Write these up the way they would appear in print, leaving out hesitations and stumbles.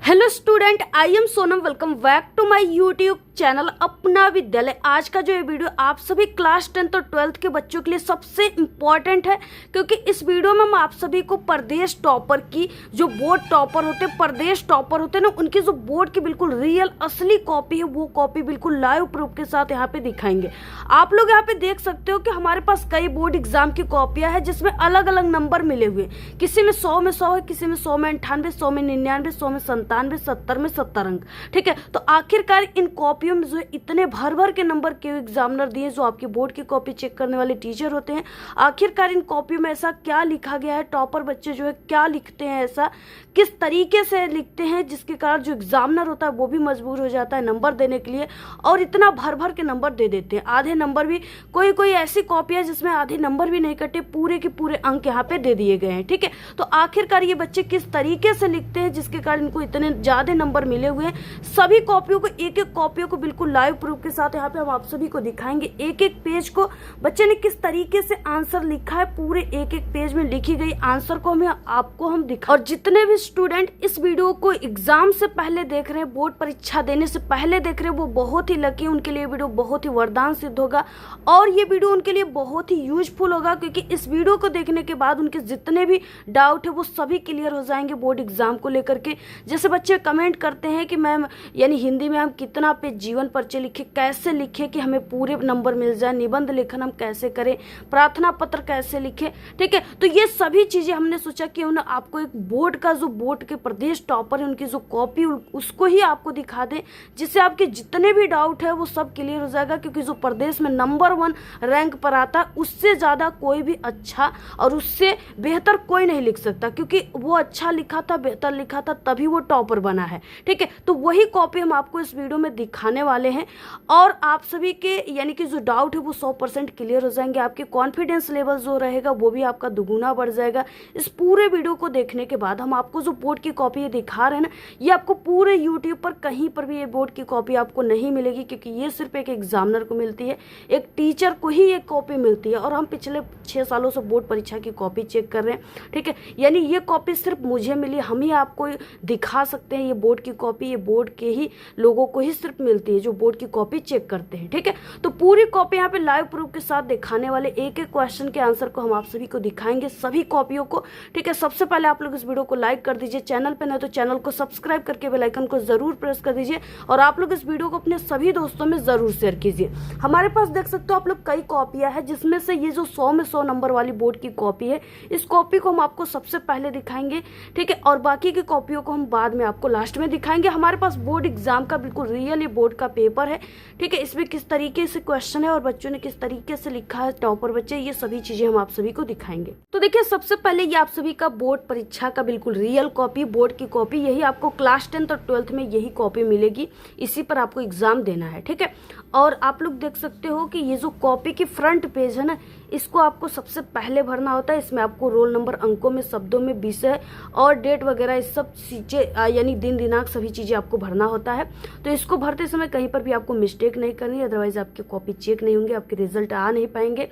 Hello student, I am Sonam. Welcome back to my YouTube channel Apna Vidyalaya. आज का जो ये वीडियो आप सभी क्लास 10th और 12th के बच्चों के लिए सबसे इम्पॉर्टेंट है, क्योंकि इस वीडियो में हम आप सभी को प्रदेश टॉपर की जो बोर्ड टॉपर होते हैं, प्रदेश टॉपर होते हैं ना, उनकी जो बोर्ड की बिल्कुल रियल असली कॉपी है वो कॉपी बिल्कुल लाइव प्रूफ के साथ यहाँ पे दिखाएंगे। आप लोग यहाँ पे देख सकते हो कि हमारे पास कई बोर्ड एग्जाम की कॉपियां है जिसमें अलग अलग नंबर मिले हुए, किसी में 100 में 100 है, किसी में 100 में 98, 100 में 99, 100 में 97, 70 में 70 अंक। ठीक है, तो आखिरकार इन कॉपियों में जो इतने भर भर के नंबर के एग्जामिनर दिए, जो आपकी बोर्ड की कॉपी चेक करने वाले टीचर होते हैं, आखिरकार इन कॉपियों में ऐसा क्या लिखा गया है, टॉपर बच्चे जो है क्या लिखते हैं, ऐसा किस तरीके से लिखते हैं जिसके कारण जो एग्जामिनर होता है वो भी मजबूर हो जाता है नंबर देने के लिए, और इतना भर भर के नंबर दे देते हैं। आधे नंबर भी, कोई कोई ऐसी कॉपी है जिसमें आधे नंबर भी नहीं कटे, पूरे के पूरे अंक यहाँ पे दे दिए गए हैं। ठीक है, तो आखिरकार ये बच्चे किस तरीके से लिखते हैं जिसके कारण इनको इतने ज्यादा नंबर मिले हुए हैं। सभी कॉपियों को, एक एक कॉपियों को बिल्कुल लाइव प्रूफ के साथ यहाँ पे हम आप सभी को दिखाएंगे। एक एक पेज को बच्चे ने किस तरीके से आंसर लिखा है, पूरे एक एक पेज में लिखी गई आंसर को हमें आपको हम दिखा। और जितने भी स्टूडेंट इस वीडियो को एग्जाम से पहले देख रहे हैं, बोर्ड परीक्षा देने से पहले देख रहे हैं, वो बहुत ही लकी, उनके लिए वीडियो बहुत ही वरदान सिद्ध होगा और ये वीडियो उनके लिए बहुत ही यूजफुल होगा, क्योंकि इस वीडियो को देखने के बाद उनके जितने भी डाउट है वो सभी क्लियर हो जाएंगे बोर्ड एग्जाम को लेकर के। जैसे बच्चे कमेंट करते हैं कि मैम यानी हिंदी में हम कितना पेज जीवन परिचय लिखे, कैसे लिखे कि हमें पूरे नंबर मिल जाए, निबंध लेखन हम कैसे करें, प्रार्थना पत्र कैसे लिखे। ठीक है, तो ये सभी चीजें हमने सोचा कि उन्हें आपको एक बोर्ड का, जो बोर्ड के प्रदेश टॉपर है उनकी जो कॉपी उसको ही आपको दिखा दें, जिससे आपके जितने भी डाउट है वो सब क्लियर हो जाएगा। क्योंकि जो प्रदेश में नंबर 1 रैंक पर आता है उससे ज्यादा कोई भी अच्छा और उससे बेहतर कोई नहीं लिख सकता, क्योंकि वो अच्छा लिखा था, बेहतर लिखा था, तभी वो टॉपर बना है। ठीक है, तो वही कॉपी हम आपको इस वीडियो में दिखाने वाले हैं और आप सभी के यानी कि जो डाउट है वो 100% क्लियर हो जाएंगे। आपके कॉन्फिडेंस लेवल जो रहेगा वो भी आपका दुगुना बढ़ जाएगा। इस पूरे वीडियो को देखने के बाद हम आपको जो बोर्ड की कॉपी ये दिखा रहे हैं ना, ये आपको पूरे यूट्यूब पर कहीं पर भी ये बोर्ड की कॉपी आपको नहीं मिलेगी, क्योंकि ये सिर्फ एक एग्जामिनर को मिलती है, एक टीचर को ही ये कॉपी मिलती है। और हम पिछले 6 सालों से बोर्ड परीक्षा की कॉपी चेक कर रहे हैं। ठीक है, यानी ये कॉपी सिर्फ मुझे मिली, हम ही आपको दिखा सकते हैं ये बोर्ड की कॉपी, ये बोर्ड के ही लोगों को ही सिर्फ मिलती है जो बोर्ड की कॉपी चेक करते हैं। ठीक है, तो पूरी कॉपी यहाँ पे लाइव प्रूफ के साथ दिखाने वाले, एक एक क्वेश्चन के आंसर को हम आप सभी को दिखाएंगे, सभी कॉपियों को। ठीक है, सबसे पहले आप लोग इस वीडियो को लाइक कर दीजिए, चैनल पे नहीं तो चैनल को सब्सक्राइब करके बेल आइकन को जरूर प्रेस कर दीजिए और आप लोग इस वीडियो को अपने सभी दोस्तों में जरूर शेयर कीजिए। हमारे पास देख सकते हो आप लोग कई कॉपियां हैं, जिसमें से ये जो 100 में 100 नंबर वाली बोर्ड की कॉपी है, इस कॉपी को हम आपको सबसे पहले दिखाएंगे। ठीक है, और बाकी की कॉपियों को हम बाद में आपको लास्ट में दिखाएंगे। हमारे पास बोर्ड एग्जाम का बिल्कुल रियल ये बोर्ड का पेपर है। ठीक है, इसमें किस तरीके से क्वेश्चन है और बच्चों ने किस तरीके से लिखा है, टॉपर बच्चे, ये सभी चीजें हम आप सभी को दिखाएंगे। तो देखिए, सबसे पहले ये आप सभी का बोर्ड परीक्षा का बिल्कुल रियल कॉपी, बोर्ड की कॉपी, यही आपको क्लास 10th और 12th में यही कॉपी मिलेगी, इसी पर आपको एग्जाम देना है। ठीक है, और आप लोग देख सकते हो कि ये जो कॉपी की फ्रंट पेज है ना, इसको आपको सबसे पहले भरना होता है। इसमें आपको रोल नंबर, अंकों में, शब्दों में, विषय और डेट वगैरह इस सब चीजें यानी दिन दिनांक सभी चीजें आपको भरना होता है। तो इसको भरते समय कहीं पर भी आपको मिस्टेक नहीं करनी, अदरवाइज आपकी कॉपी चेक नहीं होंगे, आपके रिजल्ट आ नहीं पाएंगे।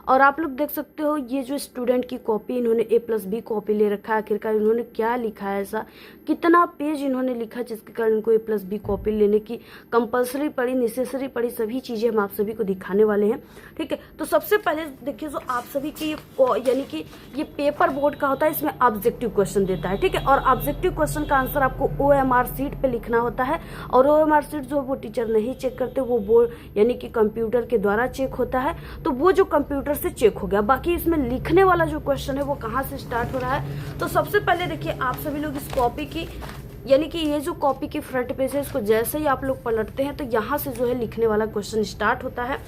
और आप लोग देख सकते हो ये जो स्टूडेंट की कॉपी, इन्होंने A+B कॉपी ले रखा है। आखिरकार इन्होंने क्या लिखा है, ऐसा कितना पेज इन्होंने लिखा जिसके कारण इनको A+B कॉपी लेने की कंपलसरी पड़ी, नेसेसरी पड़ी, सभी चीजें हम आप सभी को दिखाने वाले हैं। ठीक है, तो सबसे पहले देखिए, जो आप सभी की यानी कि ये पेपर बोर्ड का होता है, इसमें ऑब्जेक्टिव क्वेश्चन देता है। ठीक है, और ऑब्जेक्टिव क्वेश्चन का आंसर आपको OMR शीट पे लिखना होता है, और OMR शीट जो वो टीचर नहीं चेक करते, वो बोर्ड यानी कि कंप्यूटर के द्वारा चेक होता है। तो वो जो कंप्यूटर से चेक हो गया, बाकी इसमें लिखने वाला जो क्वेश्चन है वो कहाँ से स्टार्ट हो रहा है। तो सबसे पहले देखिए, आप सभी लोग इस कॉपी की यानी कि ये जो कॉपी की फ्रंट पेज है, इसको जैसे ही आप लोग पलटते हैं तो यहाँ से जो है लिखने वाला क्वेश्चन स्टार्ट होता है।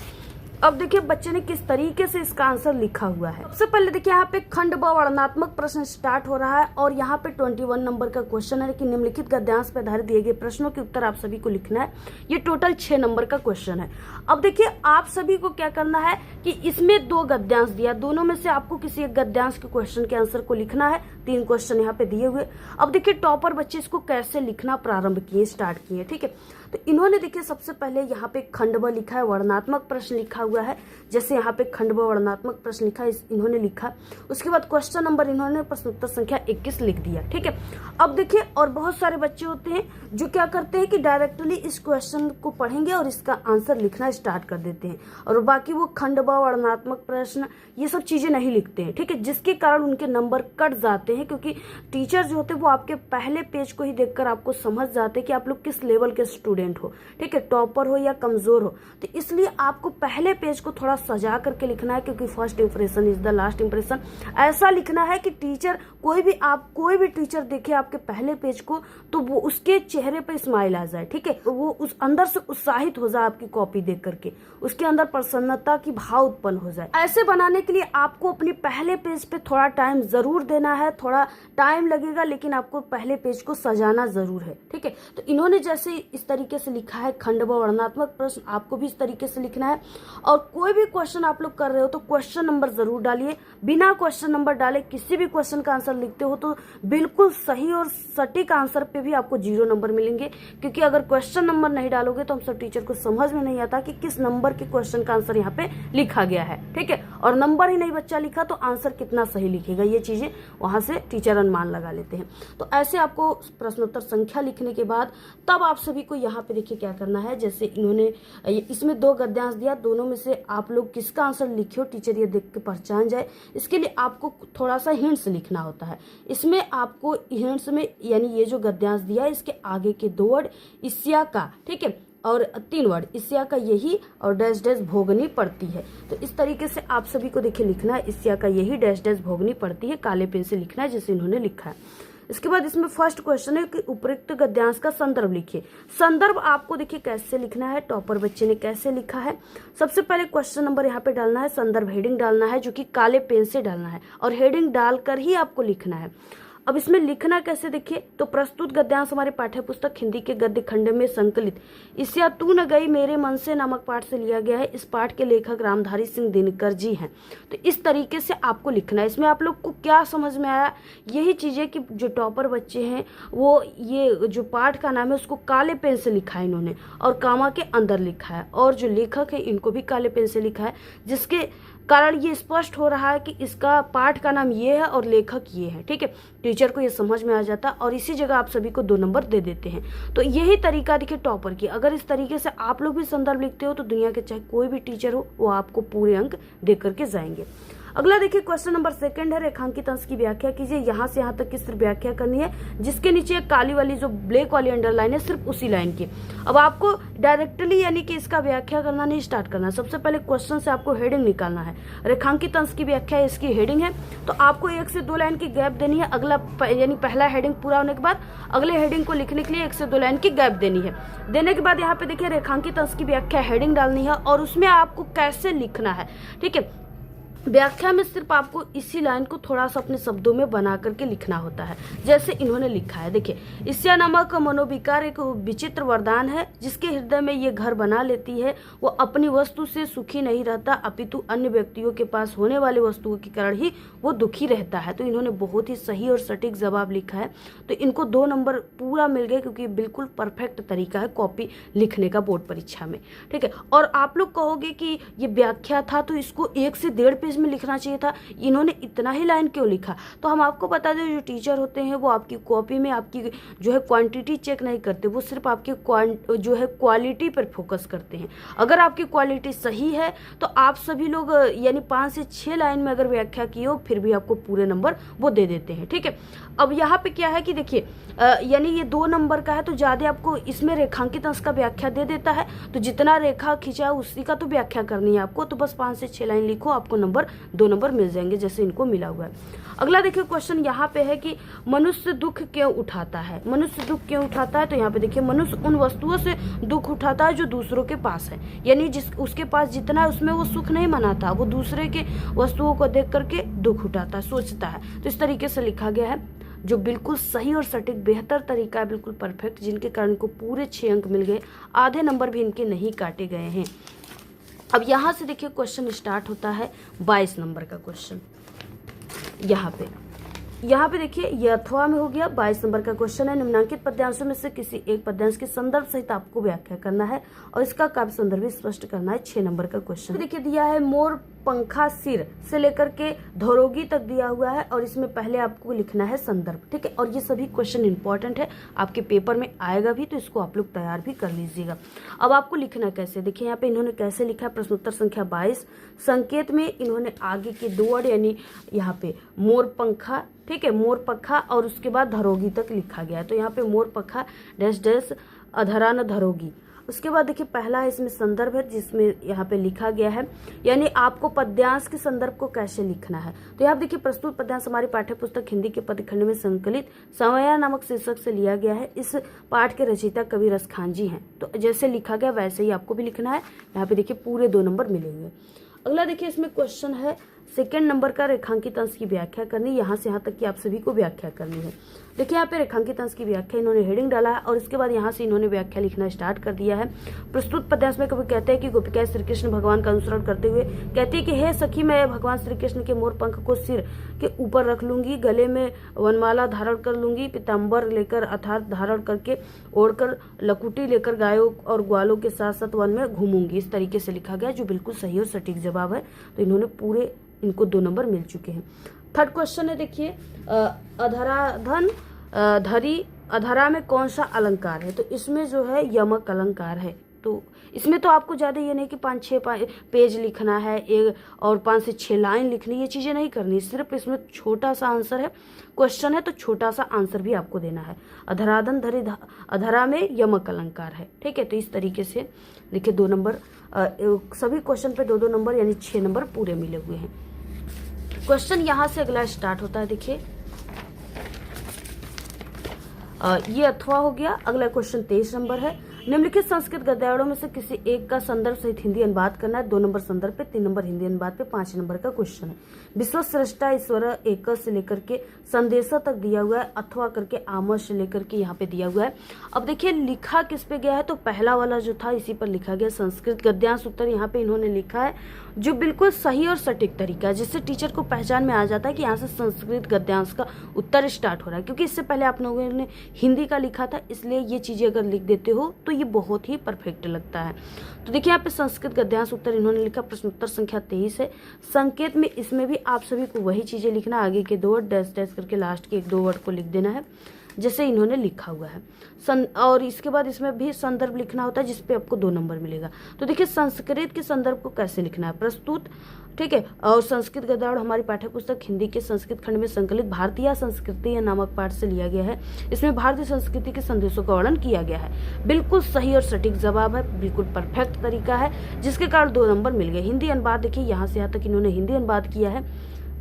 अब देखिए बच्चे ने किस तरीके से इसका आंसर लिखा हुआ है। सबसे पहले देखिए, यहाँ पे खंड व वर्णनात्मक प्रश्न स्टार्ट हो रहा है और यहाँ पे 21 नंबर का क्वेश्चन है कि निम्नलिखित गद्यांश पर आधारित दिए गए प्रश्नों के उत्तर आप सभी को लिखना है। ये टोटल 6 नंबर का क्वेश्चन है। अब देखिए, आप सभी को क्या करना है कि इसमें 2 गद्यांश दिया, दोनों में से आपको किसी एक गद्यांश के क्वेश्चन के आंसर को लिखना है। 3 क्वेश्चन यहाँ पे दिए हुए। अब देखिए, टॉपर बच्चे इसको कैसे लिखना प्रारंभ किए, स्टार्ट किए। ठीक है, तो इन्होंने देखिए सबसे पहले यहाँ पे खंड व लिखा है, वर्णनात्मक प्रश्न लिखा हुआ है। जैसे यहाँ पे खंडवा वर्णनात्मक प्रश्न लिखा है, इन्होंने लिखा। उसके बाद क्वेश्चन नंबर इन्होंने प्रश्नोत्तर संख्या 21 लिख दिया। ठीक है, अब देखिए और बहुत सारे बच्चे होते हैं जो क्या करते हैं कि डायरेक्टली इस क्वेश्चन को पढ़ेंगे और इसका आंसर लिखना स्टार्ट कर देते हैं, और बाकी वो खंडवा वर्णनात्मक प्रश्न ये सब चीजें नहीं लिखते हैं। ठीक है, जिसके कारण उनके नंबर कट जाते हैं, क्योंकि टीचर जो होते हैं वो आपके पहले पेज को ही देखकर आपको समझ जाते हैं कि आप लोग किस लेवल के स्टूडेंट हो। ठीक है, टॉपर हो या कमजोर हो, तो इसलिए आपको पहले पेज को थोड़ा सजा करके लिखना है, क्योंकि first impression is the last impression. ऐसा लिखना है कि टीचर कोई भी टीचर देखे आपके पहले पेज को तो वो उसके चेहरे पे स्माइल आ जाए। ठीक है, वो उस अंदर से उत्साहित हो जाए आपकी कॉपी देख करके, उसके अंदर प्रसन्नता की भाव उत्पन्न हो जाए। ऐसे बनाने के लिए आपको अपने पहले पेज पे थोड़ा टाइम जरूर देना है, थोड़ा टाइम लगेगा, लेकिन आपको पहले पेज को सजाना जरूर है। ठीक है, तो इन्होंने जैसे इस तरीके से लिखा है खंडवा वर्णनात्मक प्रश्न, आपको भी इस तरीके से लिखना है। और कोई भी क्वेश्चन आप लोग कर रहे हो तो क्वेश्चन नंबर जरूर डालिए। बिना क्वेश्चन नंबर डाले किसी भी क्वेश्चन का आंसर लिखते हो तो बिल्कुल सही और सटीक आंसर पे भी आपको 0 नंबर मिलेंगे, क्योंकि अगर क्वेश्चन नंबर नहीं डालोगे तो हम सब टीचर को समझ में नहीं आता कि किस नंबर के क्वेश्चन का आंसर यहाँ पे लिखा गया है। ठीक है, और नंबर ही नहीं बच्चा लिखा तो आंसर कितना सही लिखेगा, ये चीजें वहां से टीचर अनुमान लगा लेते हैं। तो ऐसे आपको प्रश्नोत्तर संख्या लिखने के बाद तब आप सभी को यहाँ पे देखिए क्या करना है। जैसे इन्होंने इसमें 2 गद्यांश दिया, दोनों में से आप लोग किसका आंसर लिखे हो टीचर ये देख के पहचान जाए, इसके लिए आपको थोड़ा सा हिंट्स लिखना होता है। इसमें आपको हिंट्स में यानी ये जो गद्यांश दिया है इसके आगे के 2 वर्ड ईस्या का, ठीक है, और 3 वर्ड ईस्या का यही और डैश डैश भोगनी पड़ती है। तो इस तरीके से आप सभी को देखिए लिखना है, ईस्या का यही डैश डैश भोगनी पड़ती है, काले पेन से लिखना है जैसे इन्होंने लिखा है। इसके बाद इसमें फर्स्ट क्वेश्चन है कि उपयुक्त गद्यांश का संदर्भ लिखिए। संदर्भ आपको देखिए कैसे लिखना है, टॉपर बच्चे ने कैसे लिखा है। सबसे पहले क्वेश्चन नंबर यहाँ पे डालना है, संदर्भ हेडिंग डालना है जो कि काले पेन से डालना है, और हेडिंग डालकर ही आपको लिखना है। अब इसमें लिखना कैसे देखिए, तो प्रस्तुत गद्यांश हमारे पाठ्य पुस्तक हिंदी के गद्य खंड में संकलित ईस्या तू न गई मेरे मन से नामक पाठ से लिया गया है। इस पाठ के लेखक रामधारी सिंह दिनकर जी हैं। तो इस तरीके से आपको लिखना है। इसमें आप लोग को क्या समझ में आया, यही चीजें कि जो टॉपर बच्चे हैं वो ये जो पाठ का नाम है उसको काले पेन से लिखा है इन्होंने, और कामा के अंदर लिखा है, और जो लेखक है इनको भी काले पेन से लिखा है, जिसके कारण ये स्पष्ट हो रहा है कि इसका पाठ का नाम ये है और लेखक ये है। ठीक है, टीचर को ये समझ में आ जाता और इसी जगह आप सभी को 2 नंबर दे देते हैं। तो यही तरीका देखिए टॉपर की, अगर इस तरीके से आप लोग भी संदर्भ लिखते हो तो दुनिया के चाहे कोई भी टीचर हो वो आपको पूरे अंक दे करके जाएंगे। अगला देखिए क्वेश्चन नंबर 2 है, रेखांकित अंश की व्याख्या कीजिए। यहाँ से यहाँ तक की सिर्फ व्याख्या करनी है, जिसके नीचे काली वाली जो ब्लैक वाली अंडरलाइन है सिर्फ उसी लाइन की। अब आपको डायरेक्टली यानी कि इसका व्याख्या करना नहीं स्टार्ट करना, सबसे पहले क्वेश्चन से आपको हेडिंग निकालना है। रेखांकित अंश की व्याख्या इसकी हेडिंग है, तो आपको 1 से 2 लाइन की गैप देनी है। अगला यानी पहला हेडिंग पूरा होने के बाद अगले हेडिंग को लिखने के लिए 1 से 2 लाइन की गैप देनी है। देने के बाद यहाँ पे देखिए रेखांकित अंश की व्याख्या हेडिंग डालनी है, और उसमें आपको कैसे लिखना है। ठीक है, व्याख्या में सिर्फ आपको इसी लाइन को थोड़ा सा अपने शब्दों में बना करके लिखना होता है, जैसे इन्होंने लिखा है। देखिए, ईस्या नामक मनोविकार एक विचित्र वरदान है, जिसके हृदय में ये घर बना लेती है। वो अपनी वस्तु से सुखी नहीं रहता, अपितु अन्य व्यक्तियों के पास होने वाले वस्तुओं के कारण ही वो दुखी रहता है। तो इन्होंने बहुत ही सही और सटीक जवाब लिखा है, तो इनको 2 नंबर पूरा मिल गए, क्योंकि बिल्कुल परफेक्ट तरीका है कॉपी लिखने का बोर्ड परीक्षा में। ठीक है, और आप लोग कहोगे कि ये व्याख्या था तो इसको 1 से 1.5 पेज में लिखना चाहिए था, इन्होंने इतना ही लाइन क्यों लिखा। तो हम आपको बता दें, जो टीचर होते हैं वो आपकी कॉपी में आपकी जो है क्वांटिटी चेक नहीं करते, वो सिर्फ आपकी जो है क्वालिटी पर फोकस करते हैं। अगर आपकी क्वालिटी सही है तो आप सभी लोग यानी 5 से 6 लाइन में अगर व्याख्या की हो फिर भी आपको पूरे नंबर वो दे देते हैं। ठीक है, अब यहाँ पे क्या है कि देखिए यानी ये 2 नंबर का है, तो ज्यादा आपको इसमें रेखांकित अंश का व्याख्या दे देता है, तो जितना रेखा खींचा उसी का तो व्याख्या करनी है आपको। तो बस 5 से 6 लाइन लिखो, आपको 2 नंबर मिल जाएंगे जैसे इनको मिला हुआ है। अगला देखिए क्वेश्चन यहाँ पे है कि मनुष्य दुख क्यों उठाता है। मनुष्य दुख क्यों उठाता है, तो यहाँ पे देखिए मनुष्य उन वस्तुओं से दुख उठाता है जो दूसरों के पास है, यानी जिस उसके पास जितना है उसमें वो सुख नहीं मनाता, वो दूसरे के वस्तुओं को देख करके दुख उठाता है, सोचता है। तो इस तरीके से लिखा गया है, जो बिल्कुल सही और सटीक बेहतर तरीका है, बिल्कुल परफेक्ट, जिनके कारण इनको पूरे 6 अंक मिल गए, आधे नंबर भी इनके नहीं काटे गए हैं। अब यहाँ से देखिए क्वेश्चन स्टार्ट होता है 22 नंबर का क्वेश्चन। यहाँ पे यहाँ पे देखिए ये अथवा में हो गया। 22 नंबर का क्वेश्चन है, निम्नलिखित पद्यांशों में से किसी एक पद्यांश के संदर्भ सहित आपको व्याख्या करना है और इसका काव्य संदर्भ भी स्पष्ट करना है। 6 नंबर का क्वेश्चन देखिए दिया है, मोर पंखा सिर से लेकर के धरोगी तक दिया हुआ है और इसमें पहले आपको लिखना है संदर्भ, ठीक है। और ये सभी क्वेश्चन इंपॉर्टेंट है, आपके पेपर में आएगा भी, तो इसको आप लोग तैयार भी कर लीजिएगा। अब आपको लिखना कैसे, देखिए यहाँ पे इन्होंने कैसे लिखा है, प्रश्नोत्तर संख्या 22। संकेत में इन्होंने आगे के 2 वर्ड यानी यहाँ पे मोर पंखा, ठीक है, मोर पंखा और उसके बाद धरोगी तक लिखा गया है। तो यहाँ पे मोर पंखा डैश डैश अधरा न धरोगी। उसके बाद देखिए पहला है इसमें संदर्भ है जिसमें यहाँ पे लिखा गया है, यानी आपको पद्यांश के संदर्भ को कैसे लिखना है। तो यहाँ देखिए प्रस्तुत पद्यांश हमारी पाठ्य पुस्तक हिंदी के पदखंड में संकलित समया नामक शीर्षक से लिया गया है। इस पाठ के रचयिता कवि रसखान जी हैं। तो जैसे लिखा गया वैसे ही आपको भी लिखना है। यहाँ पे देखिए पूरे 2 नंबर मिलेंगे। अगला देखिए इसमें क्वेश्चन है, सेकेंड नंबर का रेखांकित अंश की व्याख्या करनी, यहाँ से यहाँ तक की आप सभी को व्याख्या करनी है। देखिए यहाँ पे रेखांकित अंश की व्याख्या इन्होंने हेडिंग डाला है और इसके बाद यहाँ से इन्होंने व्याख्या लिखना स्टार्ट कर दिया है। प्रस्तुत पद्यांश में कवि कहते हैं कि गोपिकाएं श्री कृष्ण भगवान का अनुसरण करते हुए कहती है कि हे सखी, मैं भगवान श्री कृष्ण के मोर पंख को सिर के ऊपर रख लूंगी, गले में वनमाला धारण कर लूंगी, पीताम्बर लेकर अर्थात धारण करके ओढ़कर लकुटी लेकर गायों और ग्वालों के साथ साथ वन में घूमूंगी। इस तरीके से लिखा गया, जो बिल्कुल सही और सटीक जवाब है। तो इन्होंने पूरे इनको 2 नंबर मिल चुके हैं। थर्ड क्वेश्चन है देखिए, अधराधन धरी अधरा में कौन सा अलंकार है। तो इसमें जो है यमक अलंकार है। तो इसमें तो आपको ज्यादा ये नहीं कि 5-6 पेज लिखना है एक और 5 से 6 लाइन लिखनी, ये चीजें नहीं करनी। सिर्फ इसमें छोटा सा आंसर है, क्वेश्चन है तो छोटा सा आंसर भी आपको देना है। अधराधन धरी अधरा में यमक अलंकार है, ठीक है। तो इस तरीके से लिखे 2 नंबर, सभी क्वेश्चन पे 2-2 नंबर यानी 6 नंबर पूरे मिले हुए हैं। क्वेश्चन यहाँ से अगला स्टार्ट होता है। देखिए ये अथवा हो गया। अगला क्वेश्चन 23 नंबर है, निम्नलिखित संस्कृत गद्यांशों में से किसी एक का संदर्भ सहित हिंदी अनुवाद करना है। 2 नंबर संदर्भ पे, 3 नंबर हिंदी अनुवाद पे, 5 नंबर का क्वेश्चन है। विश्व सृष्टा ईश्वर एक से लेकर के संदेशा तक दिया हुआ है, अथवा करके आमस से लेकर के यहाँ पे दिया हुआ है। अब देखिए लिखा किस पे गया है, तो पहला वाला जो था इसी पर लिखा गया, संस्कृत गद्यांश उत्तर यहाँ पे इन्होंने लिखा है, जो बिल्कुल सही और सटीक तरीका है, जिससे टीचर को पहचान में आ जाता है कि यहाँ से संस्कृत गद्यांश का उत्तर स्टार्ट हो रहा है। क्योंकि इससे पहले आप लोगों ने हिंदी का लिखा था, इसलिए ये चीजें अगर लिख देते हो तो ये बहुत ही परफेक्ट लगता है। तो देखिए यहाँ पे संस्कृत गद्यांश उत्तर इन्होंने लिखा, प्रश्नोत्तर संख्या 23 है। संकेत में इसमें भी आप सभी को वही चीजें लिखना, आगे के 2 वर्ड डैश डैश करके लास्ट के 1-2 वर्ड को लिख देना है जैसे इन्होंने लिखा हुआ है। और इसके बाद इसमें भी संदर्भ लिखना होता है, जिसपे आपको 2 नंबर मिलेगा। तो देखिए संस्कृत के संदर्भ को कैसे लिखना है, प्रस्तुत, ठीक है। और संस्कृत गद्यांश हमारी पाठ्य पुस्तक हिंदी के संस्कृत खंड में संकलित भारतीय संस्कृति नामक पाठ से लिया गया है। इसमें भारतीय संस्कृति के संदेशों का वर्णन किया गया है। बिल्कुल सही और सटीक जवाब है, बिल्कुल परफेक्ट तरीका है, जिसके कारण 2 नंबर मिल गए। हिंदी अनुवाद देखिए यहाँ से यहाँ तक इन्होंने हिंदी अनुवाद किया है,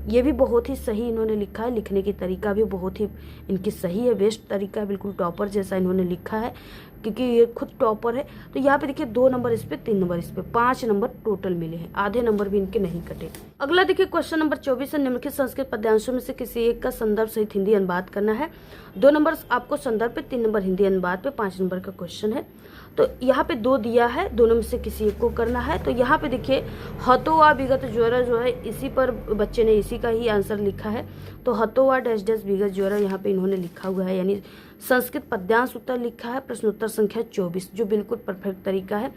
ये भी बहुत ही सही इन्होंने लिखा है, लिखने की तरीका भी बहुत ही इनकी सही है, बेस्ट तरीका है, बिल्कुल टॉपर जैसा इन्होंने लिखा है, क्योंकि ये खुद टॉपर है। तो यहाँ पे देखिए 2 नंबर इस पे, 3 नंबर इस पे, 5 नंबर टोटल मिले हैं, आधे नंबर भी इनके नहीं कटे। अगला देखिए क्वेश्चन नंबर 24 है, निम्नलिखित संस्कृत पद्यांशों में से किसी एक का संदर्भ सहित हिंदी अनुवाद करना है। 2 नंबर आपको संदर्भ पे, 3 नंबर हिंदी अनुवाद पे, 5 नंबर का क्वेश्चन है। तो यहाँ पे 2 दिया है, दोनों में से किसी एक को करना है। तो यहाँ पे देखिए हतोवा विगत ज्वर जो है, इसी पर बच्चे ने इसी का ही आंसर लिखा है। तो हतोवा डैश डैश विगत ज्वर यहाँ पे इन्होंने लिखा हुआ है, यानी संस्कृत पद्यांश उत्तर लिखा है, प्रश्नोत्तर संख्या 24, जो बिल्कुल परफेक्ट तरीका है।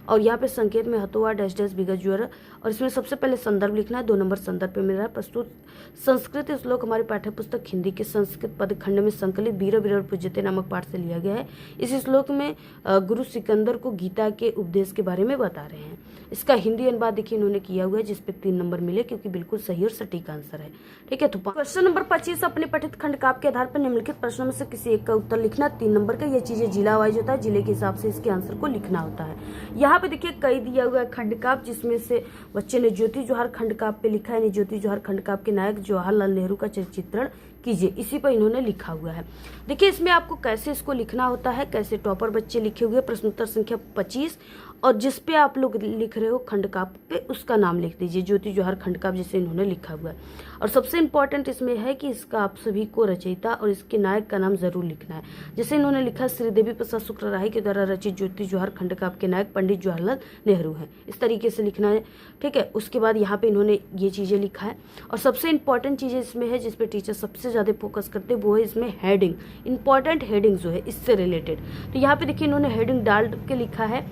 और यहाँ पे संकेत में हतोवा डैश डैश विगत ज्वर, और इसमें सबसे पहले संदर्भ लिखना है। 2 नंबर संदर्भ पे मिल रहा है। प्रस्तुत संस्कृत श्लोक हमारी पाठ्य पुस्तक हिंदी के संस्कृत पद खंड में संकलित वीर वीर पूज्यते नामक पाठ से लिया गया है। इस श्लोक में गुरु सिकंदर को गीता के उपदेश के बारे में बता रहे हैं। इसका हिंदी अनुवाद देखिए इन्होंने किया हुआ है, जिसपे 3 नंबर मिले, क्योंकि बिल्कुल सही और सटीक आंसर है, ठीक है। तो क्वेश्चन नंबर 25, अपने पठित खंड काव्य के आधार पर निम्नलिखित प्रश्नों में से किसी एक का उत्तर लिखना। 3 नंबर का, ये चीजें जिला वाइज होता है, जिले के हिसाब से इसके आंसर को लिखना होता है। यहाँ पे देखिए कई दिया हुआ है खंड काव्य, जिसमें से बच्चे ने ज्योति जोहार खंड काव्य पे लिखा है। ज्योति जोहार खंड काव्य के नायक जवाहरलाल नेहरू का चित्रण कीजिए, इसी पर इन्होंने लिखा हुआ है। देखिए इसमें आपको कैसे इसको लिखना होता है, कैसे टॉपर बच्चे लिखे हुए, प्रश्नोत्तर संख्या 25 और जिस पे आप लोग लिख रहे हो खंडकाव्य पे उसका नाम लिख दीजिए, ज्योति जवाहर खंडकाव्य जैसे इन्होंने लिखा हुआ है। और सबसे इम्पोर्टेंट इसमें है कि इसका आप सभी को रचयिता और इसके नायक का नाम जरूर लिखना है। जैसे इन्होंने लिखा श्रीदेवी प्रसाद शुक्ल राय के द्वारा रचित ज्योति जवाहर खंडकाव्य के नायक पंडित जवाहरलाल नेहरू हैं, इस तरीके से लिखना है। ठीक है, उसके बाद यहाँ पे इन्होंने ये चीज़ें लिखा है। और सबसे इंपॉर्टेंट चीज़ें इसमें है जिस पे टीचर सबसे ज़्यादा फोकस करते हैं वो है इसमें हेडिंग, इंपॉर्टेंट हेडिंग जो है इससे रिलेटेड। तो यहाँ पे देखिए इन्होंने हेडिंग डाल के लिखा है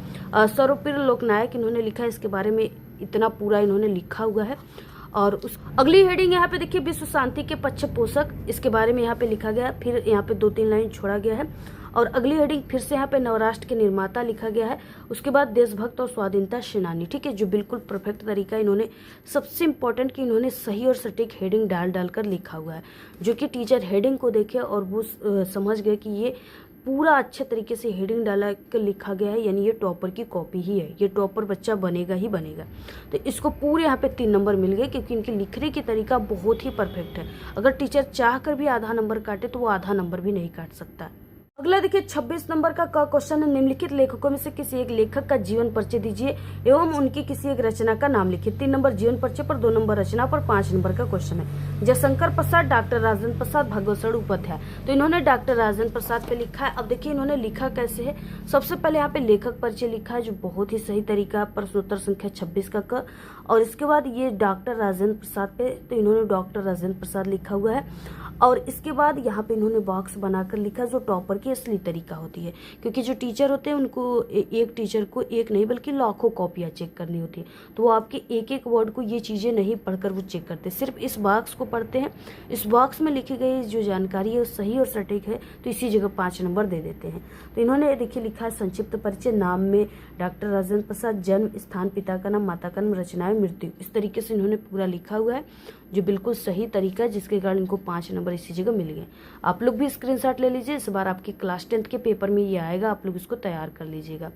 सर्वप्रिय लोकनायक, इन्होंने लिखा है, इसके बारे में इतना पूरा इन्होंने लिखा हुआ है। और उस अगली हेडिंग यहाँ पे देखिए विश्व शांति के पक्ष पोषक, इसके बारे में यहाँ पे लिखा गया है। फिर यहाँ पे 2-3 लाइन छोड़ा गया है। और अगली हेडिंग फिर से यहाँ पे नवराष्ट्र के निर्माता लिखा गया है। उसके बाद देशभक्त और स्वाधीनता सेनानी। ठीक है, जो बिल्कुल परफेक्ट तरीका इन्होंने, सबसे इम्पोर्टेंट कि इन्होंने सही और सटीक हेडिंग डाल कर लिखा हुआ है, जो कि टीचर हेडिंग को देखे और वो समझ गए कि ये पूरा अच्छे तरीके से हेडिंग डाला कर लिखा गया है, यानी ये टॉपर की कॉपी ही है, ये टॉपर बच्चा बनेगा ही बनेगा। तो इसको पूरे यहाँ पे 3 नंबर मिल गए, क्योंकि इनके लिखने की तरीका बहुत ही परफेक्ट है। अगर टीचर चाह कर भी आधा नंबर काटे तो वो आधा नंबर भी नहीं काट सकता। अगला देखिए 26 नंबर का क्वेश्चन है, निम्नलिखित लेखकों में से किसी एक लेखक का जीवन परिचय दीजिए एवं उनकी किसी एक रचना का नाम लिखिए। 3 नंबर जीवन परिचय पर, 2 नंबर रचना पर, 5 नंबर का क्वेश्चन है। जयशंकर प्रसाद, डॉक्टर राजेंद्र प्रसाद, भगवत शरण उपाध्याय। तो इन्होंने डॉक्टर राजेंद्र प्रसाद पे लिखा है। अब देखिए इन्होंने लिखा कैसे है। सबसे पहले यहाँ पे लेखक परिचय लिखा है, जो बहुत ही सही तरीका, प्रश्नोत्तर संख्या 26 का क। और इसके बाद ये डॉक्टर राजेंद्र प्रसाद पे, तो इन्होंने डॉक्टर राजेंद्र प्रसाद लिखा हुआ है। और इसके बाद यहाँ पे इन्होंने बॉक्स बनाकर लिखा, जो टॉपर की असली तरीका होती है, क्योंकि जो टीचर होते हैं उनको एक टीचर को एक नहीं बल्कि लाखों कॉपियाँ चेक करनी होती है, तो वो आपके एक एक वर्ड को ये चीज़ें नहीं पढ़कर वो चेक करते, सिर्फ इस बॉक्स को पढ़ते हैं। इस बॉक्स में लिखी गई जो जानकारी है वो सही और सटीक है, तो इसी जगह 5 नंबर दे देते हैं। तो इन्होंने देखिए लिखा है संक्षिप्त परिचय, नाम में डॉक्टर राजेंद्र प्रसाद, जन्म स्थान, पिता का नाम, माता का नाम, रचनाएं, मृत्यु, इस तरीके से इन्होंने पूरा लिखा हुआ है, जो बिल्कुल सही तरीका है, जिसके कारण इनको 5 नंबर इसी जगह मिल गए। आप लोग भी स्क्रीनशॉट ले लीजिए, इस बार आपकी क्लास 10th के पेपर में ये आएगा, आप लोग इसको तैयार कर लीजिएगा।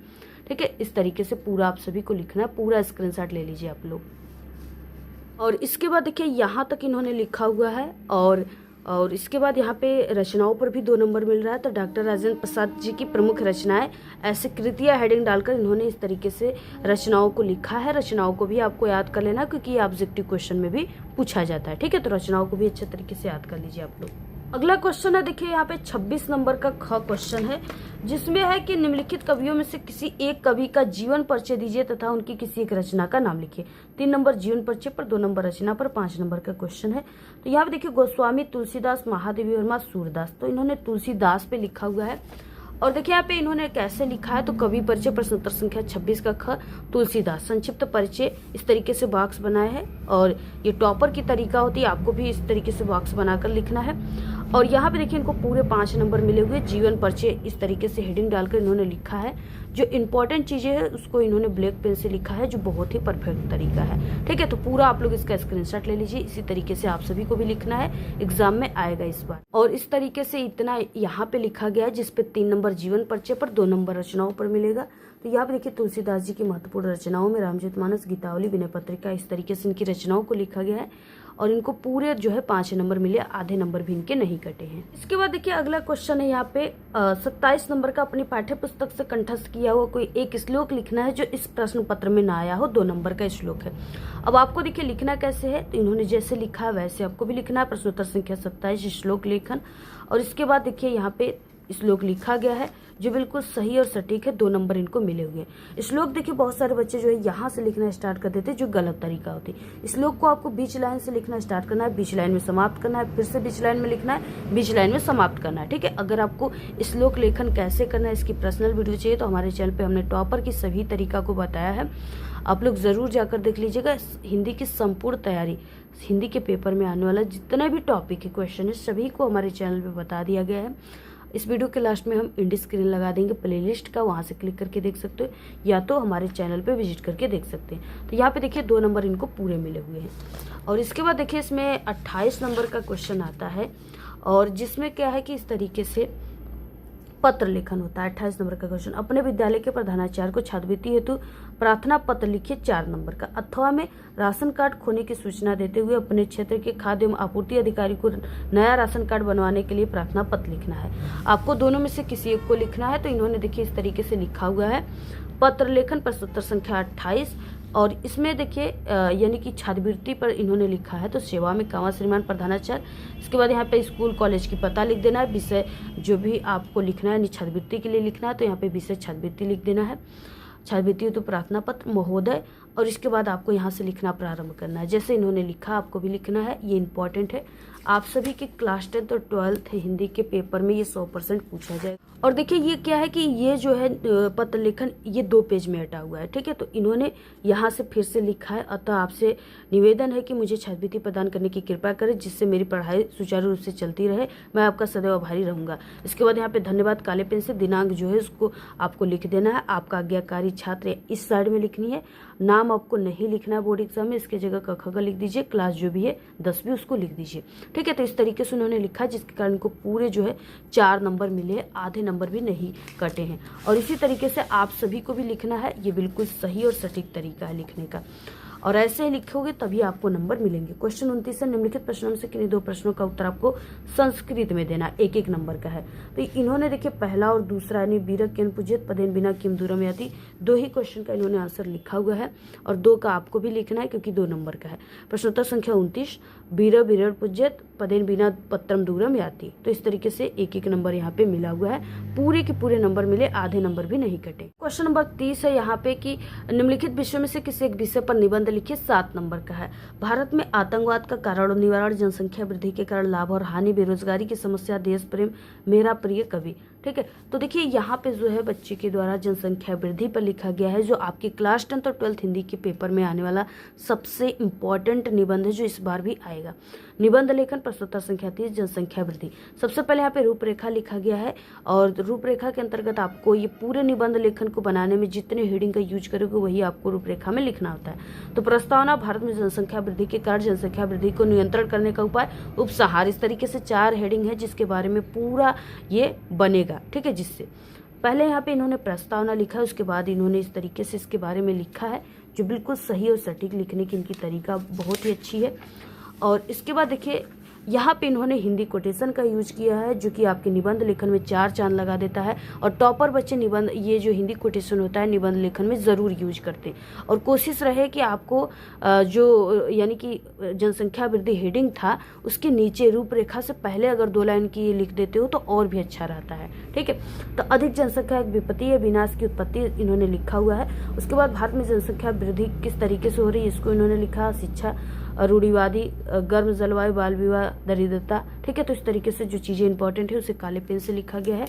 ठीक है, इस तरीके से पूरा आप सभी को लिखना है, पूरा स्क्रीनशॉट ले लीजिए आप लोग। और इसके बाद देखिए यहाँ तक इन्होंने लिखा हुआ है। और इसके बाद यहाँ पे रचनाओं पर भी 2 नंबर मिल रहा है। तो डॉक्टर राजेंद्र प्रसाद जी की प्रमुख रचनाएं, ऐसे कृतियां हेडिंग डालकर इन्होंने इस तरीके से रचनाओं को लिखा है। रचनाओं को भी आपको याद कर लेना, क्योंकि ये ऑब्जेक्टिव क्वेश्चन में भी पूछा जाता है। ठीक है, तो रचनाओं को भी अच्छे तरीके से याद कर लीजिए आप लोग। अगला क्वेश्चन है देखिए यहाँ पे 26 नंबर का ख क्वेश्चन है, जिसमें है कि निम्नलिखित कवियों में से किसी एक कवि का जीवन परिचय दीजिए तथा उनकी किसी एक रचना का नाम लिखिए। 3 नंबर जीवन परिचय पर, 2 नंबर रचना पर, 5 नंबर का क्वेश्चन है। तो यहाँ पे देखिए गोस्वामी, तुलसीदास, महादेवी वर्मा, सूरदास। तो इन्होंने तुलसीदास पे लिखा हुआ है। और देखिए यहाँ पे इन्होंने कैसे लिखा है, तो कवि परिचय प्रश्नोत्तर संख्या 26 का ख, तुलसीदास, संक्षिप्त परिचय, इस तरीके से बॉक्स बनाया है। और ये टॉपर की तरीका होती है, आपको भी इस तरीके से बॉक्स बनाकर लिखना है। और यहाँ पे देखिए इनको पूरे 5 नंबर मिले हुए। जीवन परिचय इस तरीके से हेडिंग डालकर इन्होंने लिखा है। जो इंपॉर्टेंट चीजें हैं उसको इन्होंने ब्लैक पेन से लिखा है, जो बहुत ही परफेक्ट तरीका है। ठीक है, तो पूरा आप लोग इसका स्क्रीनशॉट ले लीजिए, इसी तरीके से आप सभी को भी लिखना है, एग्जाम में आएगा इस बार। और इस तरीके से इतना यहाँ पे लिखा गया है, जिसपे 3 नंबर जीवन परिचय पर, 2 नंबर रचनाओं पर मिलेगा। तो यहाँ पे देखिए तुलसीदास जी की महत्वपूर्ण रचनाओं में रामचरितमानस, गीतावली, विनय पत्रिका, इस तरीके से इनकी रचनाओं को लिखा गया है। और इनको पूरे जो है 5 नंबर मिले, आधे नंबर भी इनके नहीं कटे हैं। इसके बाद देखिए अगला क्वेश्चन है यहाँ पे 27 नंबर का, अपनी पाठ्य पुस्तक से कंठस्थ किया हुआ कोई एक श्लोक लिखना है जो इस प्रश्न पत्र में ना आया हो। 2 नंबर का श्लोक है। अब आपको देखिए लिखना कैसे है, तो इन्होंने जैसे लिखा है वैसे आपको भी लिखना है। प्रश्नोत्तर संख्या 27 श्लोक लेखन। और इसके बाद देखिए यहाँ पे श्लोक लिखा गया है, जो बिल्कुल सही और सटीक है। 2 नंबर इनको मिले हुए हैं। श्लोक देखिए बहुत सारे बच्चे जो है यहाँ से लिखना स्टार्ट कर देते हैं, जो गलत तरीका होती है। श्लोक को आपको बीच लाइन से लिखना स्टार्ट करना है, बीच लाइन में समाप्त करना है, फिर से बीच लाइन में लिखना है, बीच लाइन में समाप्त करना है। ठीक है, अगर आपको श्लोक लेखन कैसे करना है इसकी पर्सनल वीडियो चाहिए तो हमारे चैनल पे हमने टॉपर की सभी तरीका को बताया है, आप लोग जरूर जाकर देख लीजिएगा। हिंदी की संपूर्ण तैयारी, हिंदी के पेपर में आने वाला जितना भी टॉपिक है, क्वेश्चन है, सभी को हमारे चैनल पे बता दिया गया है। इस वीडियो के लास्ट में हम इंड स्क्रीन लगा देंगे प्लेलिस्ट का, वहां से क्लिक करके देख सकते हो, या तो हमारे चैनल पे विजिट करके देख सकते हैं। तो यहाँ पे देखिए 2 नंबर इनको पूरे मिले हुए हैं। और इसके बाद देखिए इसमें 28 नंबर का क्वेश्चन आता है, और जिसमें क्या है कि इस तरीके से पत्र लेखन होता है। 28 नंबर का क्वेश्चन, अपने विद्यालय के प्रधानाचार्य को छात्रवृत्ति हेतु प्रार्थना पत्र लिखिए 4 नंबर का। अथवा में राशन कार्ड खोने की सूचना देते हुए अपने क्षेत्र के खाद्य एवं आपूर्ति अधिकारी को नया राशन कार्ड बनवाने के लिए प्रार्थना पत्र लिखना है। आपको दोनों में से किसी एक को लिखना है। तो इन्होंने देखिए इस तरीके से लिखा हुआ है, पत्र लेखन प्रश्नोत्तर संख्या 28, और इसमें देखिए यानी कि छात्रवृत्ति पर इन्होंने लिखा है तो सेवा में कामा श्रीमान प्रधानाचार्य। इसके बाद यहाँ पे स्कूल कॉलेज की पता लिख देना है, विषय जो भी आपको लिखना है छात्रवृत्ति के लिए लिखना है तो यहाँ पे विषय छात्रवृत्ति लिख देना है, छात्रवृत्ति तो प्रार्थना पत्र महोदय, और इसके बाद आपको यहाँ से लिखना प्रारंभ करना है। जैसे इन्होंने लिखा आपको भी लिखना है, ये इंपॉर्टेंट है। आप सभी के क्लास 10 और 12th हिंदी के पेपर में ये 100% पूछा जाएगा। और देखिए ये क्या है कि ये जो है पत्र लेखन ये 2 पेज में हटा हुआ है, ठीक है। तो इन्होंने यहाँ से फिर से लिखा है, अतः आपसे निवेदन है कि मुझे छात्रवृत्ति प्रदान करने की कृपा करें जिससे मेरी पढ़ाई सुचारू रूप से चलती रहे, मैं आपका सदैव आभारी रहूंगा। इसके बाद यहाँ पे धन्यवाद काले पेन से दिनांक जो है उसको आपको लिख देना है, आपका आज्ञाकारी छात्र इस साइड में लिखनी है, नाम आपको नहीं लिखना है बोर्ड एग्जाम में, इसके जगह क ख ग लिख दीजिए, क्लास जो भी है 10वीं उसको लिख दीजिए, ठीक है। तो इस तरीके से उन्होंने लिखा जिसके कारण इनको पूरे जो है 4 नंबर मिले, आधे नंबर भी नहीं कटे हैं। और इसी तरीके से आप सभी को भी लिखना है, ये बिल्कुल सही और सटीक तरीका है लिखने का, और ऐसे ही लिखोगे तभी आपको नंबर मिलेंगे। क्वेश्चन 29 है, निम्नलिखित प्रश्नों में से किन्हीं 2 प्रश्नों का उत्तर आपको संस्कृत में देना, 1-1 नंबर का है। तो इन्होंने देखिए पहला और दूसरा यानी बीरक किन पूजित पदेन बिना किम दूरम याति, 2 ही क्वेश्चन का इन्होंने आंसर लिखा हुआ है और 2 का आपको भी लिखना है क्योंकि 2 नंबर का है। प्रश्नोत्तर संख्या 29, बीर बीरड़ पूजित पदेन बिना पत्रम दूरम याति। तो इस तरीके से 1-1 नंबर यहाँ पे मिला हुआ है, पूरे के पूरे नंबर मिले, आधे नंबर भी नहीं कटे। क्वेश्चन नंबर 30 है यहाँ पे कि निम्नलिखित विषयों में से किसी एक विषय पर निबंध लिखिए, 7 नंबर का है। भारत में आतंकवाद का कारण और निवारण, जनसंख्या वृद्धि के कारण लाभ और हानि, बेरोजगारी की समस्या, देश प्रेम, मेरा प्रिय कवि, ठीक है। तो देखिए यहाँ पे जो है बच्चे के द्वारा जनसंख्या वृद्धि पर लिखा गया है, जो आपकी क्लास 10 और 12th हिंदी के पेपर में आने वाला सबसे इम्पोर्टेंट निबंध है जो इस बार भी आएगा। निबंध लेखन प्रश्नोत्तर संख्या 30, जनसंख्या वृद्धि। सबसे पहले यहाँ पे रूपरेखा लिखा गया है और रूपरेखा के अंतर्गत आपको ये पूरे निबंध लेखन को बनाने में जितने हेडिंग का यूज करोगे वही आपको रूपरेखा में लिखना होता है। तो प्रस्तावना, भारत में जनसंख्या वृद्धि के कारण जनसंख्या वृद्धि को नियंत्रण करने का उपाय, उपसंहार, इस तरीके से 4 हेडिंग है जिसके बारे में पूरा ये बनेगा, ठीक है। जिससे पहले यहाँ पे इन्होंने प्रस्तावना लिखा है, उसके बाद इन्होंने इस तरीके से इसके बारे में लिखा है जो बिल्कुल सही और सटीक लिखने की इनकी तरीका बहुत ही अच्छी है। और इसके बाद देखिए यहाँ पे इन्होंने हिंदी कोटेशन का यूज किया है जो कि आपके निबंध लेखन में 4 चांद लगा देता है। और टॉपर बच्चे निबंध ये जो हिंदी कोटेशन होता है निबंध लेखन में ज़रूर यूज करते हैं। और कोशिश रहे कि आपको जो यानी कि जनसंख्या वृद्धि हेडिंग था उसके नीचे रूपरेखा से पहले अगर 2 लाइन की लिख देते हो तो और भी अच्छा रहता है, ठीक है। तो अधिक जनसंख्या एक विपत्ति है, विनाश की उत्पत्ति इन्होंने लिखा हुआ है। उसके बाद भारत में जनसंख्या वृद्धि किस तरीके से हो रही है इसको इन्होंने लिखा, शिक्षा, रूढ़िवादी, गर्म जलवायु, बाल विवाह, दरिद्रता, ठीक है। तो इस तरीके से जो चीज़ें इंपॉर्टेंट है उसे काले पेन से लिखा गया है।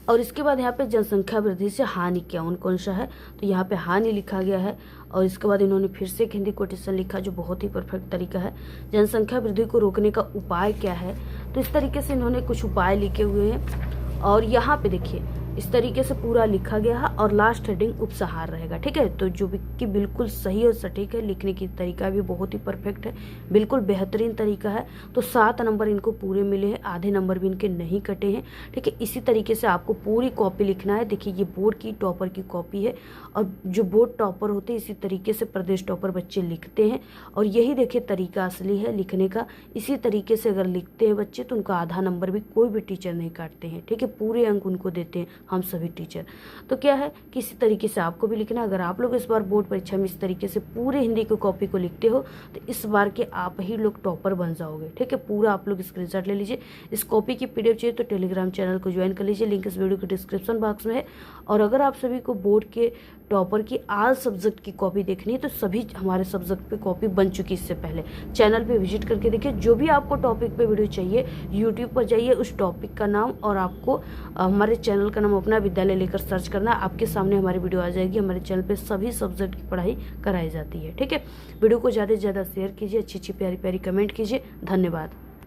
और इसके बाद यहाँ पे जनसंख्या वृद्धि से हानि क्या कौन सा है, तो यहाँ पे हानि लिखा गया है। और इसके बाद इन्होंने फिर से एक हिंदी कोटेशन लिखा जो बहुत ही परफेक्ट तरीका है, जनसंख्या वृद्धि को रोकने का उपाय क्या है। तो इस तरीके से इन्होंने कुछ उपाय लिखे हुए हैं और यहाँ पे देखिए इस तरीके से पूरा लिखा गया है और लास्ट हेडिंग उपसंहार रहेगा, ठीक है। तो जो कि बिल्कुल सही और सटीक है, लिखने की तरीका भी बहुत ही परफेक्ट है, बिल्कुल बेहतरीन तरीका है। तो 7 नंबर इनको पूरे मिले हैं, आधे नंबर भी इनके नहीं कटे हैं, ठीक है। इसी तरीके से आपको पूरी कॉपी लिखना है। देखिए ये बोर्ड की टॉपर की कॉपी है और जो बोर्ड टॉपर होते हैं इसी तरीके से प्रदेश टॉपर बच्चे लिखते हैं और यही देखिए तरीका असली है लिखने का। इसी तरीके से अगर लिखते हैं बच्चे तो उनका आधा नंबर भी कोई भी टीचर नहीं काटते हैं, ठीक है। पूरे अंक उनको देते हैं हम सभी टीचर। तो क्या है कि इसी तरीके से आपको भी लिखना। अगर आप लोग इस बार बोर्ड परीक्षा में इस तरीके से पूरे हिंदी की कॉपी को लिखते हो तो इस बार के आप ही लोग टॉपर बन जाओगे, ठीक है। पूरा आप लोग स्क्रीनशॉट ले लीजिए। इस कॉपी की पीडीएफ चाहिए तो टेलीग्राम चैनल को ज्वाइन कर लीजिए, लिंक इस वीडियो के डिस्क्रिप्शन बॉक्स में है। और अगर आप सभी को बोर्ड के टॉपर की आल सब्जेक्ट की कॉपी देखनी है तो सभी हमारे सब्जेक्ट पे कॉपी बन चुकी इससे पहले, चैनल पे विजिट करके देखिए। जो भी आपको टॉपिक पे वीडियो चाहिए यूट्यूब पर जाइए, उस टॉपिक का नाम और आपको हमारे चैनल का नाम अपना विद्यालय लेकर सर्च करना, आपके सामने हमारी वीडियो आ जाएगी। हमारे चैनल पे सभी सब्जेक्ट की पढ़ाई कराई जाती है, ठीक है। वीडियो को ज़्यादा से ज़्यादा शेयर कीजिए, अच्छी अच्छी प्यारी प्यारी कमेंट कीजिए। धन्यवाद।